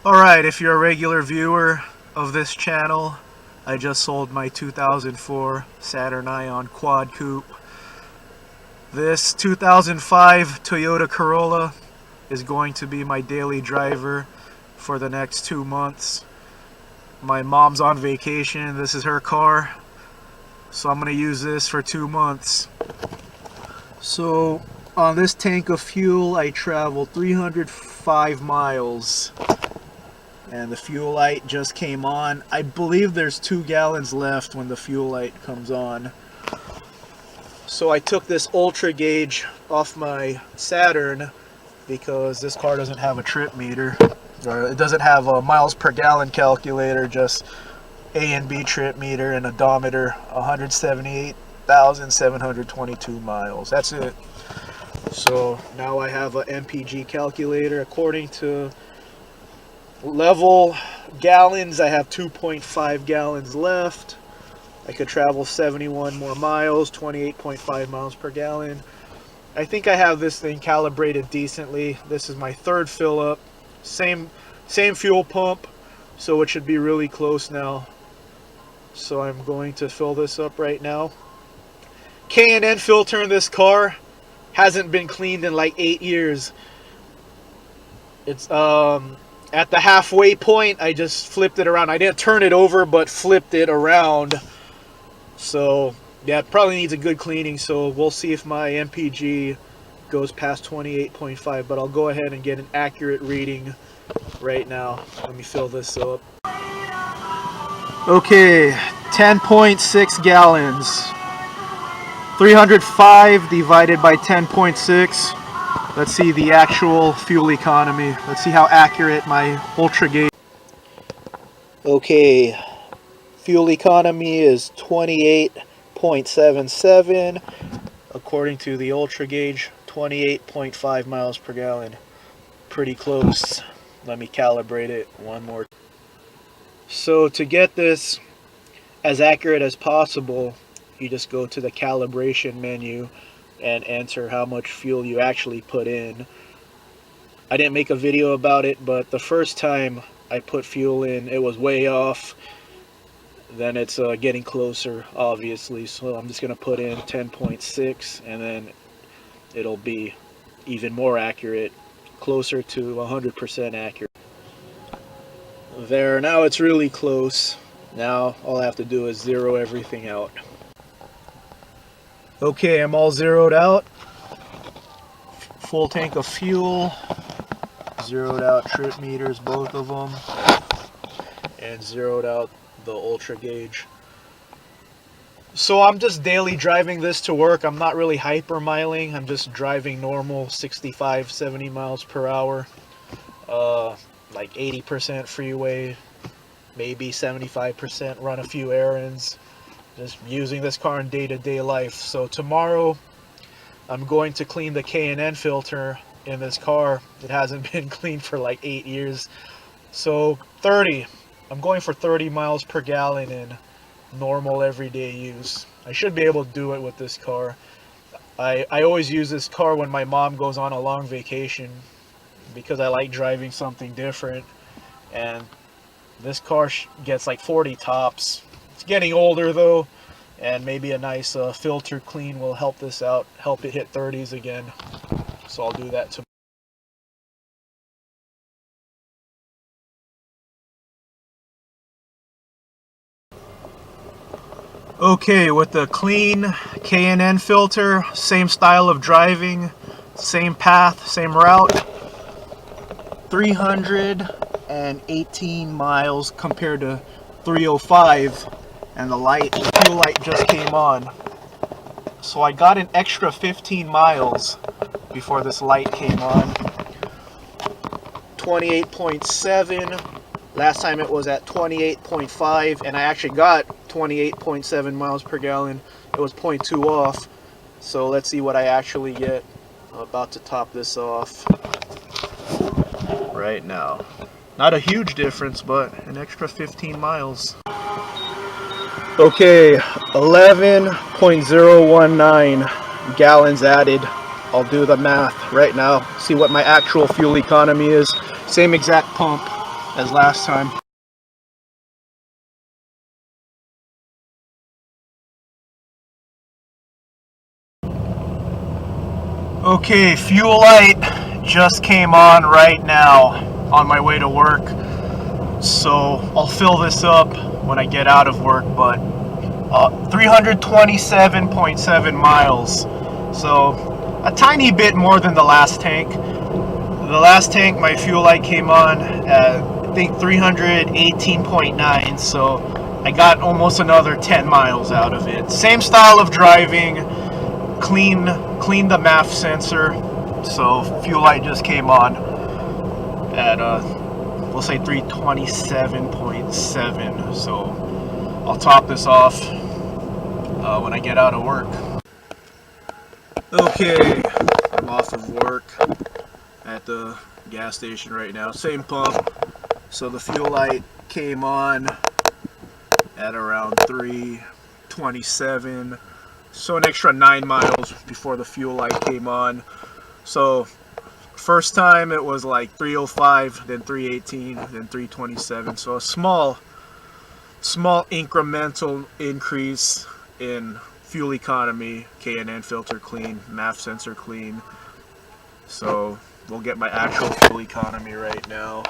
Alright, if you're a regular viewer of this channel, I just sold my 2004 Saturn Ion Quad Coupe. This 2005 Toyota Corolla is going to be my daily driver for the next 2 months. My mom's on vacation, this is her car, so I'm going to use this for 2 months. So on this tank of fuel I traveled 305 miles. And the fuel light just came on. I believe there's 2 gallons left when the fuel light comes on. So I took this ultra gauge off my Saturn because this car doesn't have a trip meter, or it doesn't have a miles per gallon calculator, just A and B trip meter and odometer. 178,722 miles. That's it. So now I have a Mpg calculator. According to level gallons, I have 2.5 gallons left. I could travel 71 more miles, 28.5 miles per gallon. I think I have this thing calibrated decently. This is my third fill up, same fuel pump, so it should be really close now. So I'm going to fill this up right now. K&N filter in this car hasn't been cleaned in like 8 years. It's at the halfway point, I just flipped it around. I didn't turn it over, but flipped it around. So, yeah, it probably needs a good cleaning. So, we'll see if my MPG goes past 28.5. But I'll go ahead and get an accurate reading right now. Let me fill this up. Okay, 10.6 gallons. 305 divided by 10.6. Let's see the actual fuel economy. Let's see how accurate my ultra gauge. Okay, fuel economy is 28.77. According to the ultra gauge, 28.5 miles per gallon. Pretty close. Let me calibrate it one more. So to get this as accurate as possible, you just go to the calibration menu and enter how much fuel you actually put in. I didn't make a video about it, but the first time I put fuel in, it was way off. Then it's getting closer, obviously, so I'm just going to put in 10.6, and then it'll be even more accurate, closer to 100% accurate. There, now it's really close. Now all I have to do is zero everything out. Okay, I'm all zeroed out. Full tank of fuel. Zeroed out trip meters, both of them. And zeroed out the ultra gauge. So I'm just daily driving this to work. I'm not really hypermiling. I'm just driving normal 65, 70 miles per hour. Like 80% freeway, maybe 75% run a few errands. Just using this car in day-to-day life. So tomorrow I'm going to clean the K&N filter in this car. It hasn't been cleaned for like 8 years. So 30. I'm going for 30 miles per gallon in normal everyday use. I should be able to do it with this car. I always use this car when my mom goes on a long vacation because I like driving something different. And this car gets like 40 tops. It's getting older though, and maybe a nice filter clean will help this out, help it hit 30s again. So I'll do that tomorrow. Okay, with the clean K&N filter, same style of driving, same path, same route. 318 miles compared to 305. And the fuel light just came on. So I got an extra 15 miles before this light came on. 28.7. Last time it was at 28.5, and I actually got 28.7 miles per gallon. It was 0.2 off. So let's see what I actually get. I'm about to top this off right now. Not a huge difference, but an extra 15 miles. Okay, 11.019 gallons added. I'll do the math right now, see what my actual fuel economy is. Same exact pump. as last time. Okay, fuel light just came on right now on my way to work. So I'll fill this up when I get out of work, but 327.7 miles. So a tiny bit more than the last tank. The last tank, my fuel light came on at, I think, 318.9, so I got almost another 10 miles out of it. Same style of driving, clean the MAF sensor, so fuel light just came on at we'll say 327.7. So I'll top this off when I get out of work. Okay, I'm off of work at the gas station right now. Same pump. So the fuel light came on at around 327. So an extra 9 miles before the fuel light came on. So first time it was like 305, then 318, then 327. So a small incremental increase in fuel economy, K&N filter clean, MAF sensor clean. So we'll get my actual fuel economy right now.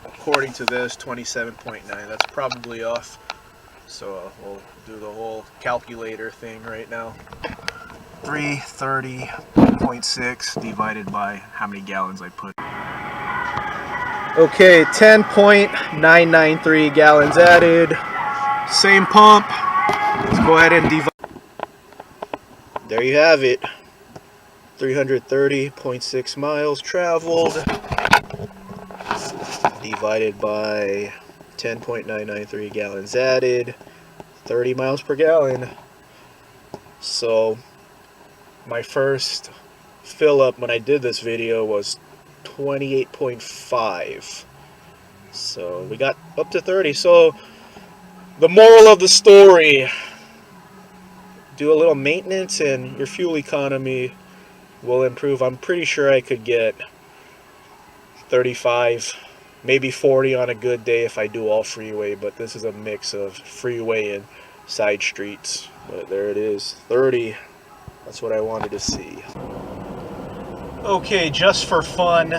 According to this, 27.9. That's probably off. So we'll do the whole calculator thing right now. 330.6 divided by how many gallons I put. Okay, 10.993 gallons added. Same pump. Let's go ahead and divide. There you have it. 330.6 miles traveled divided by 10.993 gallons added, 30 miles per gallon. So my first fill up when I did this video was 28.5. So we got up to 30. So the moral of the story, do a little maintenance and your fuel economy will improve. I'm pretty sure I could get 35, maybe 40 on a good day if I do all freeway, but this is a mix of freeway and side streets. But there it is, 30. That's what I wanted to see. Okay, just for fun,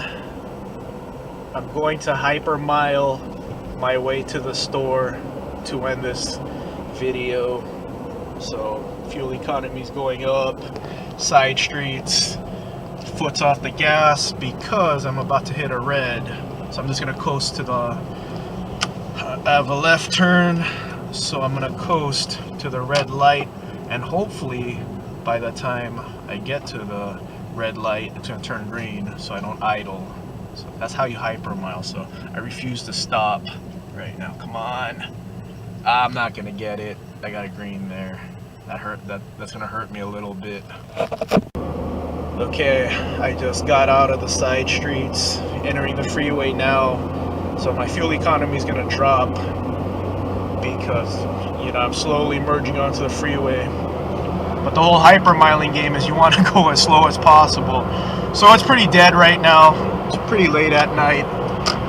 I'm going to hypermile my way to the store to end this video. So fuel economy is going up, side streets, foot's off the gas because I'm about to hit a red. So I'm just gonna coast to the, I have a left turn, so I'm gonna coast to the red light, and hopefully by the time I get to the red light, it's gonna turn green so I don't idle. So that's how you hypermile. So I refuse to stop right now. Come on. I'm not gonna get it. I got a green there. That's gonna hurt me a little bit. Okay, I just got out of the side streets, entering the freeway now. So my fuel economy is gonna drop because, you know, I'm slowly merging onto the freeway. But the whole hypermiling game is you want to go as slow as possible. So it's pretty dead right now. It's pretty late at night.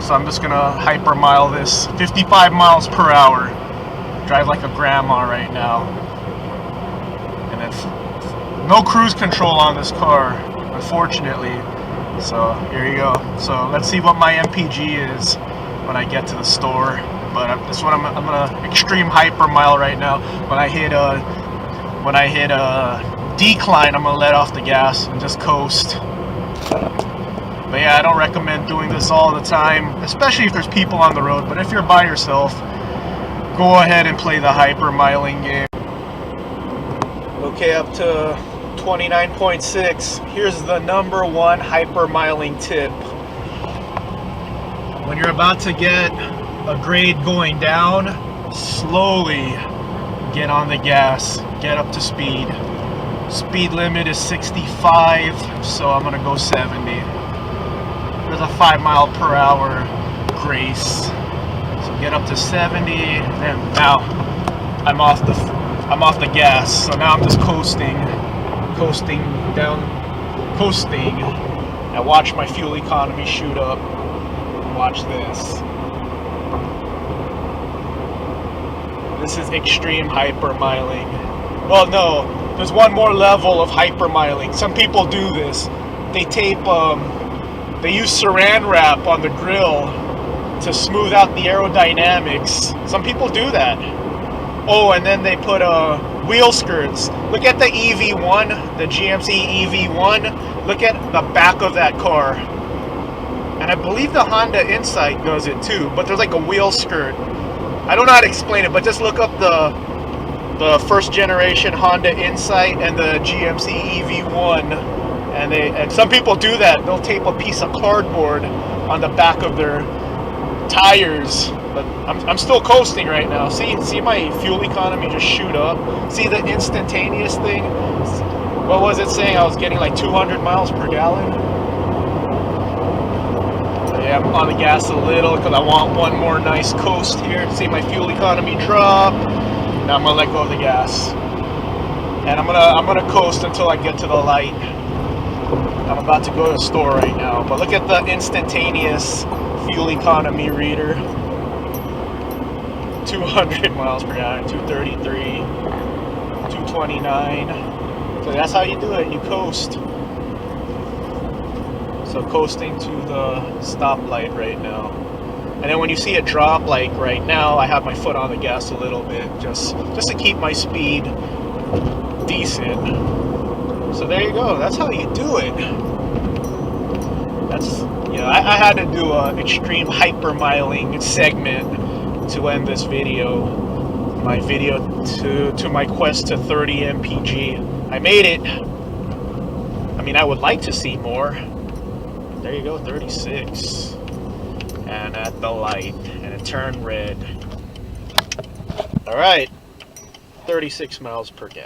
So I'm just gonna hypermile this 55 miles per hour. Drive like a grandma right now. And then no cruise control on this car, unfortunately. So here you go. So let's see what my Mpg is when I get to the store. But that's what I'm gonna extreme hypermile right now. When I hit a decline, I'm gonna let off the gas and just coast. But yeah, I don't recommend doing this all the time, especially if there's people on the road. But if you're by yourself, go ahead and play the hypermiling game. Okay, up to 29.6. Here's the #1 hypermiling tip. When you're about to get a grade going down, slowly get on the gas, get up to speed. Speed limit is 65, so I'm gonna go 70. There's a 5 mile per hour grace. So get up to 70, and now I'm off the gas. So now I'm just coasting. And watch my fuel economy shoot up. watch this. This is extreme hypermiling. Well, no, there's one more level of hypermiling. Some people do this. They tape, they use saran wrap on the grill to smooth out the aerodynamics. Some people do that. Oh, and then they put wheel skirts. Look at the EV1, the GMC EV1. Look at the back of that car. And I believe the Honda Insight does it too, but there's like a wheel skirt. I don't know how to explain it, but just look up the first generation Honda Insight and the GMC EV1. And some people do that. They'll tape a piece of cardboard on the back of their tires. But I'm still coasting right now. See my fuel economy just shoot up. See the instantaneous thing? What was it saying? I was getting like 200 miles per gallon. So yeah, I'm on the gas a little because I want one more nice coast here. See my fuel economy drop. Now I'm gonna let go of the gas, and I'm gonna coast until I get to the light. I'm about to go to the store right now, but look at the instantaneous fuel economy reader. 200 miles per gallon, 233, 229. So that's how you do it, you coast. So coasting to the stoplight right now. And then when you see it drop, like right now, I have my foot on the gas a little bit, just to keep my speed decent. So there you go, that's how you do it. That's, you know, I had to do an extreme hypermiling segment to end this video. My video to my quest to 30 mpg. I made it. I mean, I would like to see more. There you go, 36. And at the light, and it turned red. All right, 36 miles per gallon.